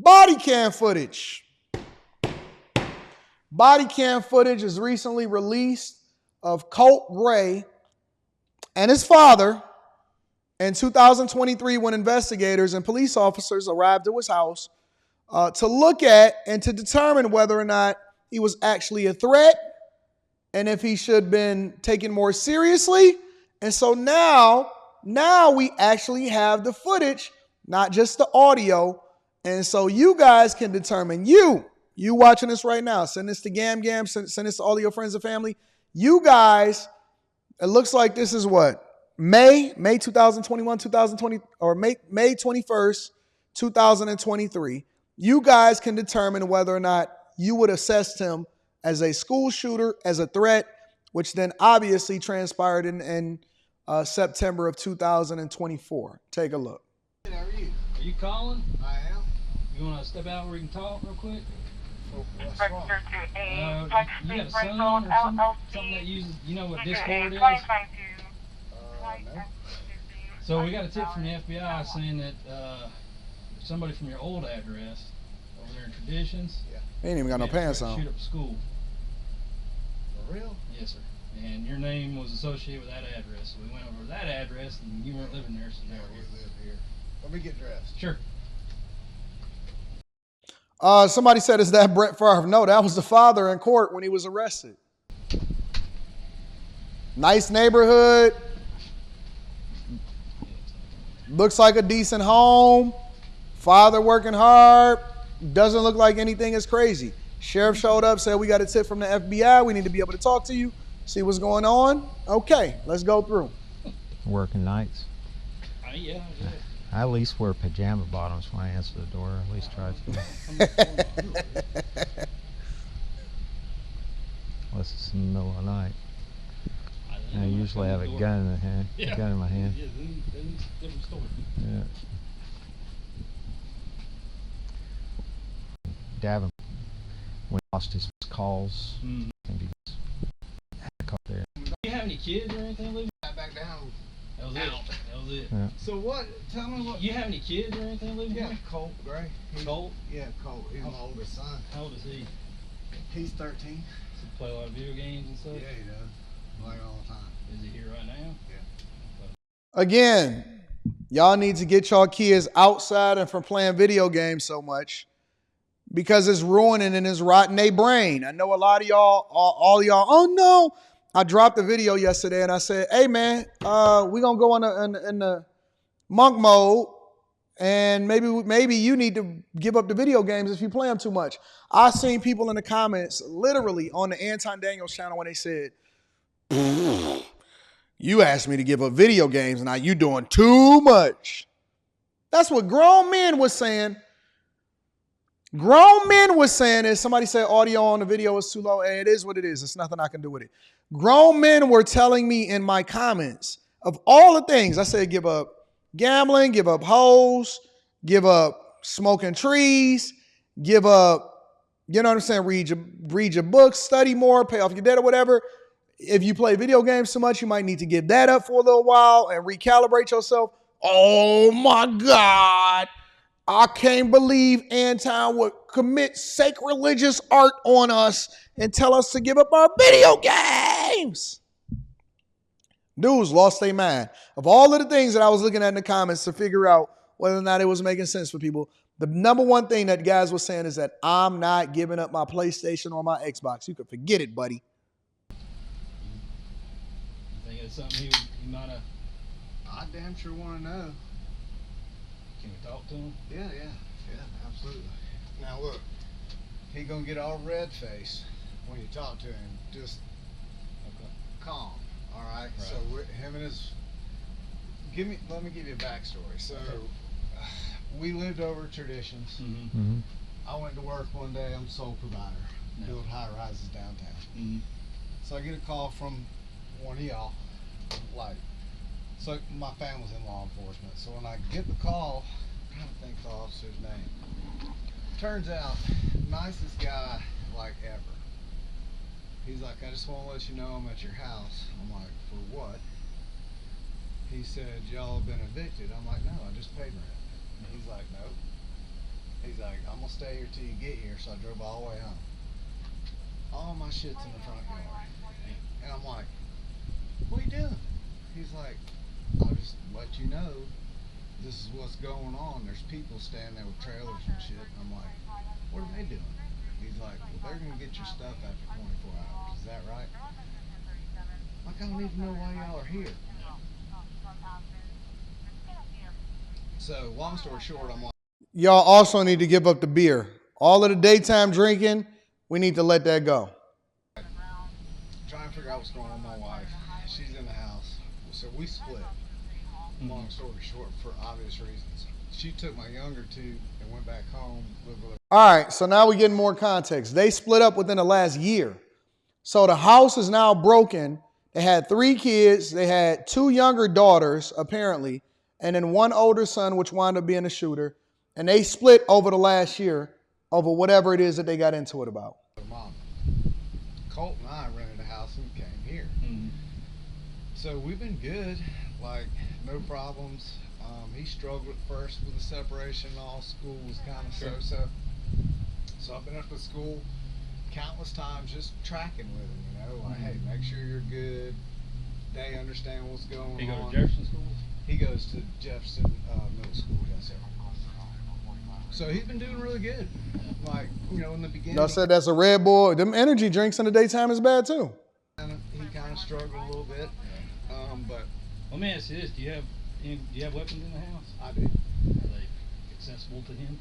Body cam footage. Body cam footage is recently released of Colt Gray and his father in 2023 when investigators and police officers arrived at his house to look at and to determine whether or not he was actually a threat and if he should have been taken more seriously. And so now we actually have the footage, not just the audio. And so you guys can determine, you watching this right now, send this to Gam Gam, send this to all your friends and family. You guys, it looks like this is what? May 2021, 2020, or May 21st, 2023. You guys can determine whether or not you would assess him as a school shooter, as a threat, which then obviously transpired in September of 2024. Take a look. How are you? Are you calling? I am. You want to step out where we can talk real quick? What's wrong? You got a son or something that uses, you know what Discord is? No. So we got a tip from the FBI saying that somebody from your old address over there in Traditions. Yeah. He ain't even got no pants on. Shoot up a school. For real? Yes, sir. And your name was associated with that address. So we went over to that address and you weren't living there, so Yeah, now we live here. Let me get dressed. Sure. Somebody said, is that Brett Favre? No, that was the father in court when he was arrested. Nice neighborhood. Looks like a decent home. Father working hard. Doesn't look like anything is crazy. Sheriff showed up, said, we got a tip from the FBI. We need to be able to talk to you, see what's going on. Okay, let's go through. Working nights. Yeah. I at least wear pajama bottoms when I answer the door. At least try to. Unless it's in the middle of the night. I usually have a gun in the hand. Yeah. A gun in my hand. Yeah, then different story. Yeah. Davin, when he lost his calls, I think he was caught there. Do you have any kids or anything, Luke? Back down. That was it. That was it. Yeah. So what? Tell me what. You have any kids or anything, Luke? Yeah, Colt Gray. Colt? Yeah, Colt. He's my oldest son. How old is he? He's 13. Does he play a lot of video games and stuff? Yeah, he does. Like all the time. Is he here right now? Yeah. Again, y'all need to get y'all kids outside and from playing video games so much because it's ruining and it's rotting their brain. I know a lot of y'all, all y'all, oh no. I dropped a video yesterday and I said, hey man, we're going to go in the monk mode and maybe you need to give up the video games if you play them too much. I seen people in the comments literally on the Anton Daniels channel when they said, you asked me to give up video games, now you doing too much. That's what grown men was saying. Grown men was saying is somebody said audio on the video is too low. Hey, it is what it is. It's nothing I can do with it. Grown men were telling me in my comments of all the things. I said give up gambling, give up hoes, give up smoking trees, give up, you know what I'm saying, read your books, study more, pay off your debt or whatever. If you play video games too much, you might need to give that up for a little while and recalibrate yourself. Oh my God. I can't believe Anton would commit sacrilegious art on us and tell us to give up our video games. Dudes lost their mind. Of all of the things that I was looking at in the comments to figure out whether or not it was making sense for people, the number one thing that guys were saying is that I'm not giving up my PlayStation or my Xbox. You can forget it, buddy. It's something he might have. I damn sure want to know. Can we talk to him? Yeah, absolutely. Now look, he gonna get all red face when you talk to him. Just calm, all right? So him and his. Let me give you a backstory. So we lived over at Traditions. Mm-hmm. I went to work one day. I'm sole provider. Build high rises downtown. So I get a call from one of y'all. So my family's in law enforcement. So when I get the call, I'm trying to think of the officer's name. Turns out, nicest guy like ever. He's like, I just want to let you know I'm at your house. I'm like, for what? He said, y'all have been evicted. I'm like, no, I just paid rent. And he's like, nope. He's like, I'm gonna stay here till you get here. So I drove all the way home. All my shit's in the front yard. And I'm like, what are you doing? He's like, I'll just let you know this is what's going on. There's people standing there with trailers and shit. I'm like, what are they doing? He's like, well, they're gonna get your stuff after 24 hours. Is that right? Like, I don't even know why y'all are here. So, long story short, I'm like, Y'all also need to give up the beer. All of the daytime drinking, we need to let that go. trying to figure out what's going on with my wife. She's in the house. So we split. Long story short, for obvious reasons. She took my younger two and went back home, lived with her. All right, so now we get more context. They split up within the last year. So the house is now broken. They had 3 kids. They had 2 younger daughters, apparently, and then 1 older son, which wound up being a shooter. And they split over the last year over whatever it is that they got into it about. Mom. Colt and I rented a house and came here. So we've been good, like no problems. He struggled at first with the separation. All school was kind of so-so. So I've been up at school countless times just tracking with him, you know, like, hey, make sure you're good. They understand what's going on. He go to Jefferson schools? He goes to Jefferson Middle School, yes, sir. So he's been doing really good. Like, you know, in the beginning. Y'all said that's a Red Bull. Them energy drinks in the daytime is bad too. He kind of struggled a little bit, but Let me ask you this: do you have weapons in the house? I do. Are they accessible to him?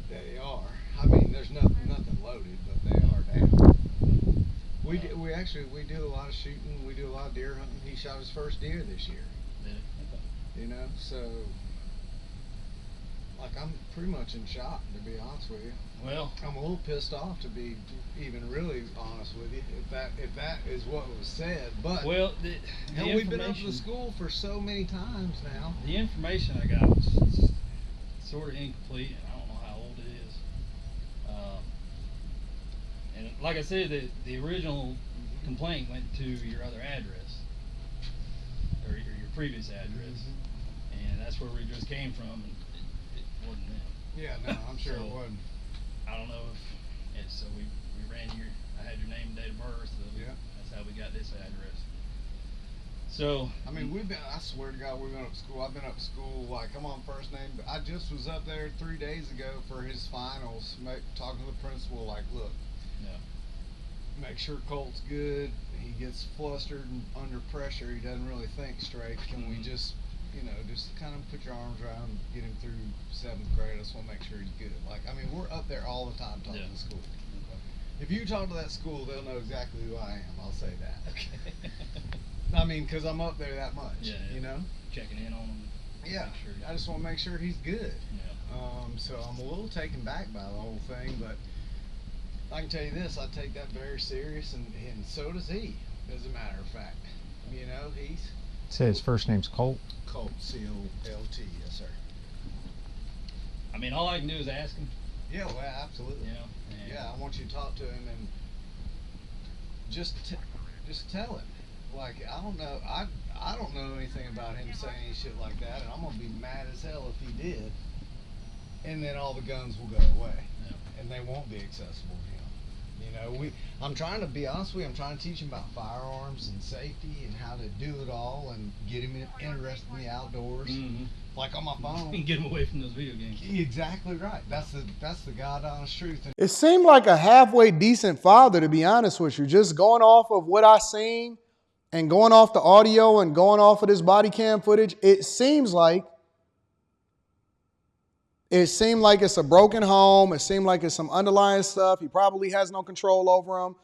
They are. I mean, there's nothing loaded, but they are down. We do a lot of shooting. We do a lot of deer hunting. He shot his first deer this year. Yeah. Okay. You know, so like I'm pretty much in shock, to be honest with you. Well, I'm a little pissed off, to be even really honest with you, if that is what was said. But well, the hell, we've been up to information- the school for so many times now. The information I got was sort of incomplete, and I don't know how old it is. And like I said, the original complaint went to your other address, or your previous address, and that's where we just came from, and it wasn't them. Yeah, no, I'm sure So, it wasn't. I don't know if it's so we ran your I had your name and date of birth, so Yeah. that's how we got this address. So I mean, I swear to God, we've been up to school. I've been up to school, like, I'm on first name, but I just was up there 3 days ago for his finals, talking to the principal, like, look, yeah. make sure Colt's good. He gets flustered and under pressure. He doesn't really think straight. Can we just, you know, just kind of put your arms around him, get him through 7th grade? I just want to make sure he's good. Like, I mean, we're up there all the time talking to the school. If you talk to that school, they'll know exactly who I am. I'll say that. Okay. I mean, because I'm up there that much, Yeah. you know? Checking in on him. Yeah. Make sure I just want to make sure he's good. Yeah. So I'm a little taken back by the whole thing, but I can tell you this, I take that very serious, and so does he, as a matter of fact. You know, he's Say his first name's Colt. Colt, C-O-L-T, yes, sir. I mean, all I can do is ask him. Yeah, well, absolutely. You know. And Yeah, I want you to talk to him and just tell him. Like, I don't know anything about him saying shit like that, and I'm gonna be mad as hell if he did. And then all the guns will go away, and they won't be accessible to him. You know, I'm trying to be honest with you. I'm trying to teach him about firearms and safety and how to do it all, and get him interested in the outdoors. Like on my phone. Get him away from those video games. Exactly right. That's the god honest truth. And It seemed like a halfway decent father, to be honest with you. Just going off of what I seen and going off the audio and going off of this body cam footage, it seemed like it's a broken home. It seemed like it's some underlying stuff. He probably has no control over him.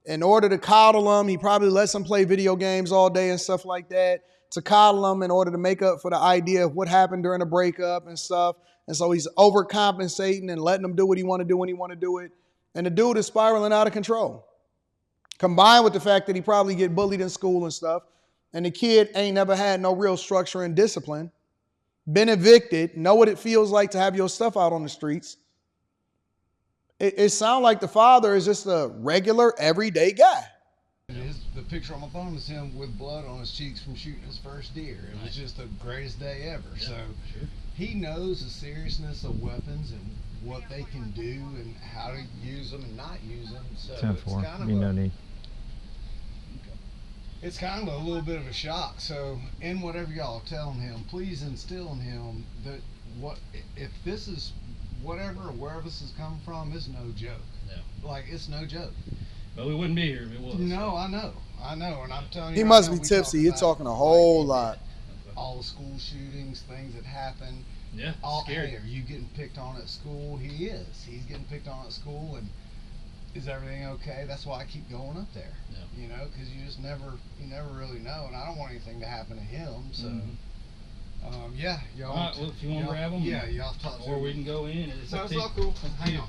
In order to coddle him, he probably lets him play video games all day and stuff like that to coddle him in order to make up for the idea of what happened during the breakup and stuff. And so he's overcompensating and letting him do what he want to do when he want to do it. And the dude is spiraling out of control. Combined with the fact that he probably get bullied in school and stuff. And the kid ain't never had no real structure and discipline. Been evicted, know what it feels like to have your stuff out on the streets. It sounds like the father is just a regular, everyday guy. The picture on my phone is him with blood on his cheeks from shooting his first deer. It was just the greatest day ever. Yeah, So sure. he knows the seriousness of weapons and what they can do and how to use them and not use them. So 10 it's for. kind of Be no need. it's kind of a little bit of a shock. So in whatever y'all are telling him, please instill in him that what if this is whatever or wherever this is coming from, it's no joke. Yeah. Like it's no joke. But we wouldn't be here if it was. No, I know, and I'm telling you, He right must now, be we tipsy. talk You're about, talking a like, whole lot. all the school shootings, things that happen. Yeah. All, Scary. hey, are you getting picked on at school? He is. He's getting picked on at school, and is everything okay? That's why I keep going up there. Yeah. You know, because you never really know, and I don't want anything to happen to him. So, yeah, y'all. All right. Well, if you want to grab them, yeah, y'all talk. or we can go in. It's No, up it's to all you. cool. Up to Hang you. on.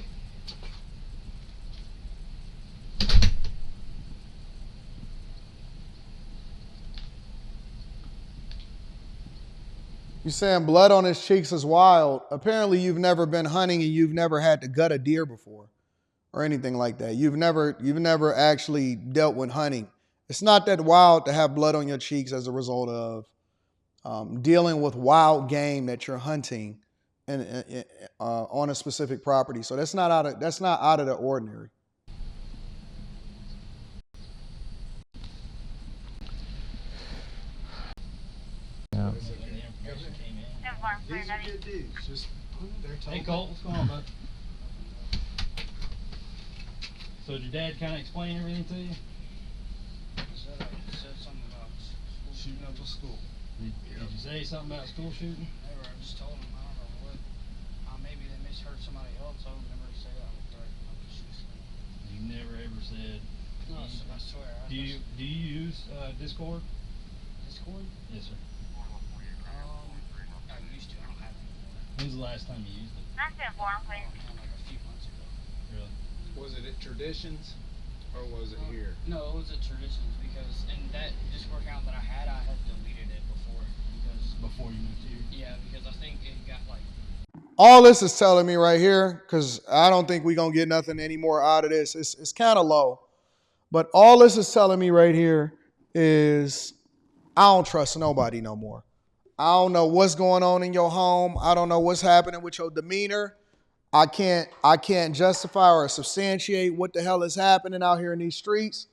You're saying blood on his cheeks is wild. Apparently, you've never been hunting and you've never had to gut a deer before or anything like that. You've never actually dealt with hunting. It's not that wild to have blood on your cheeks as a result of dealing with wild game that you're hunting on a specific property. So that's not out of the ordinary. Yeah. When the information came in. These are good dudes. Just they're Hey told. Colt, what's going on, bud? So did your dad kind of explain everything to you? Said something about Shooting up a school. Did you say something about school shooting? never. I just told him I don't know what. Maybe they misheard somebody else. I would never say I would threaten them to shoot somebody. You never ever said. No, I swear. Do you use Discord? Discord? Yes, sir. I used to. I don't have it anymore. When's the last time you used it? Like a few months ago. Really? Was it at Traditions or was it here? No, it was at Traditions because in that Discord account that I had deleted it before Before you moved here? Yeah, because I think it got like. All this is telling me right here, because I don't think we're going to get nothing any more out of this. It's kind of low. But all this is telling me right here is I don't trust nobody no more. I don't know what's going on in your home. I don't know what's happening with your demeanor. I can't justify or substantiate what the hell is happening out here in these streets.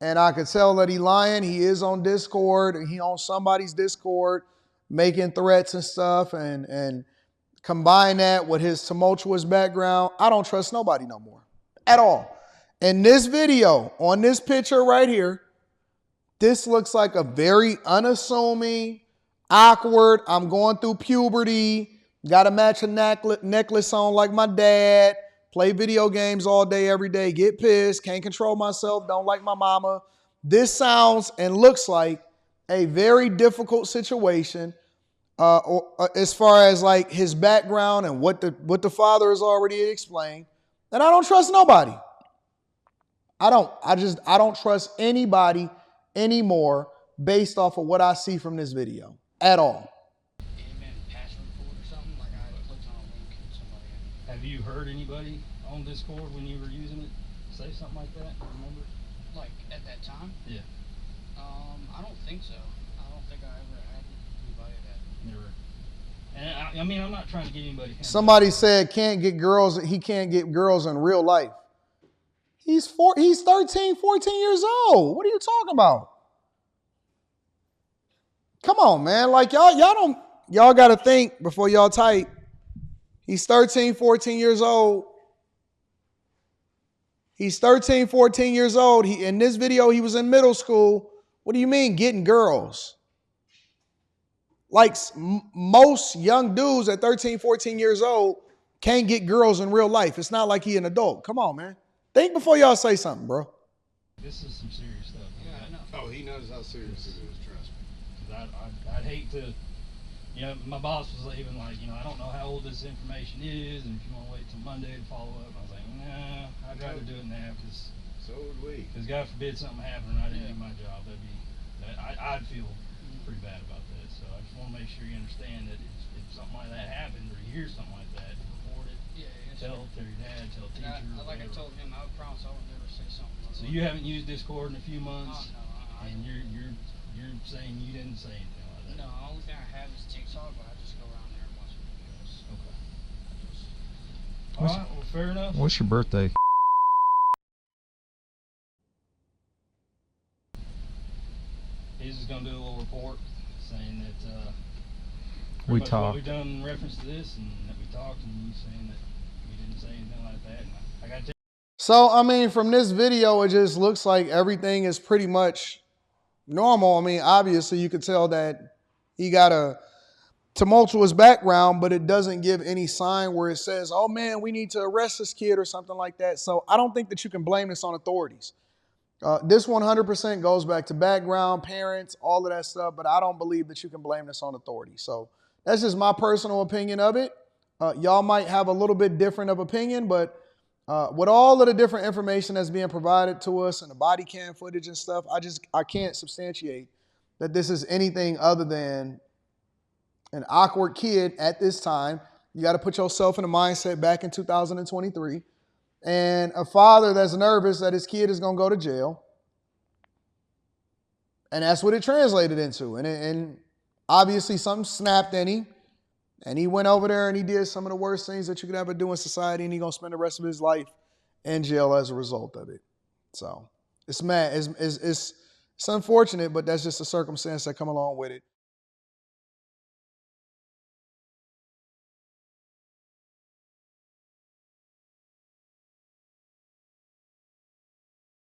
And I could tell that he lying. He is on Discord. And he on somebody's Discord making threats and stuff. And combine that with his tumultuous background. I don't trust nobody no more at all. In this video, on this picture right here, this looks like a very unassuming, awkward, I'm going through puberty, got to match a necklace on like my dad, play video games all day, every day, get pissed, can't control myself, don't like my mama. This sounds and looks like a very difficult situation as far as like his background and what the father has already explained. And I don't trust nobody. I don't trust anybody anymore based off of what I see from this video at all. Amen. Password report or something. Like I clicked on a link and somebody. Have you heard anybody on Discord when you were using it say something like that? Remember? Like at that time. Yeah. I don't think so. I don't think I ever had anybody that. Never. And I mean, I'm not trying to get anybody. Somebody said he can't get girls in real life. He's 13, 14 years old. What are you talking about? Come on, man. Like y'all got to think before y'all type. He's 13, 14 years old. He's 13, 14 years old. In this video, he was in middle school. What do you mean getting girls? Like most young dudes at 13, 14 years old can't get girls in real life. It's not like he an adult. Come on, man. Think before y'all say something, bro. This is some serious stuff. Yeah, I know. Oh, he knows how serious it is. Trust me. 'Cause I'd hate to, my boss was even like, I don't know how old this information is, and if you want to wait till Monday to follow up. I was like, nah, I'd rather do it now because So would we. God forbid something happened and I didn't do my job. I'd feel pretty bad about that. So I just want to make sure you understand that if something like that happens or you hear something like that, report it. Yeah, yes, Tell your dad, tell a teacher. like I whatever. told him, I would promise I would never say something. So you haven't used Discord in a few months, Oh, no, and you're saying you didn't say anything like that. No, the only thing I have is TikTok, but I just go around there and watch videos. Okay. All right, well, fair enough. What's your birthday? He's just gonna do a little report saying that We pretty much what talked. we've done in reference to this, and that we talked, and you saying that you didn't say anything like that. And I got to. So, I mean, from this video, it just looks like everything is pretty much normal. I mean, obviously, you could tell that he got a tumultuous background, but it doesn't give any sign where it says, oh, man, we need to arrest this kid or something like that. So I don't think that you can blame this on authorities. This 100% goes back to background, parents, all of that stuff, but I don't believe that you can blame this on authorities. So that's just my personal opinion of it. Y'all might have a little bit different of opinion, but with all of the different information that's being provided to us and the body cam footage and stuff, I can't substantiate that this is anything other than an awkward kid at this time. You got to put yourself in the mindset back in 2023. And a father that's nervous that his kid is going to go to jail. And that's what it translated into. And obviously something snapped in him. And he went over there and he did some of the worst things that you could ever do in society. And he's going to spend the rest of his life in jail as a result of it. So it's mad. It's unfortunate, but that's just a circumstance that come along with it.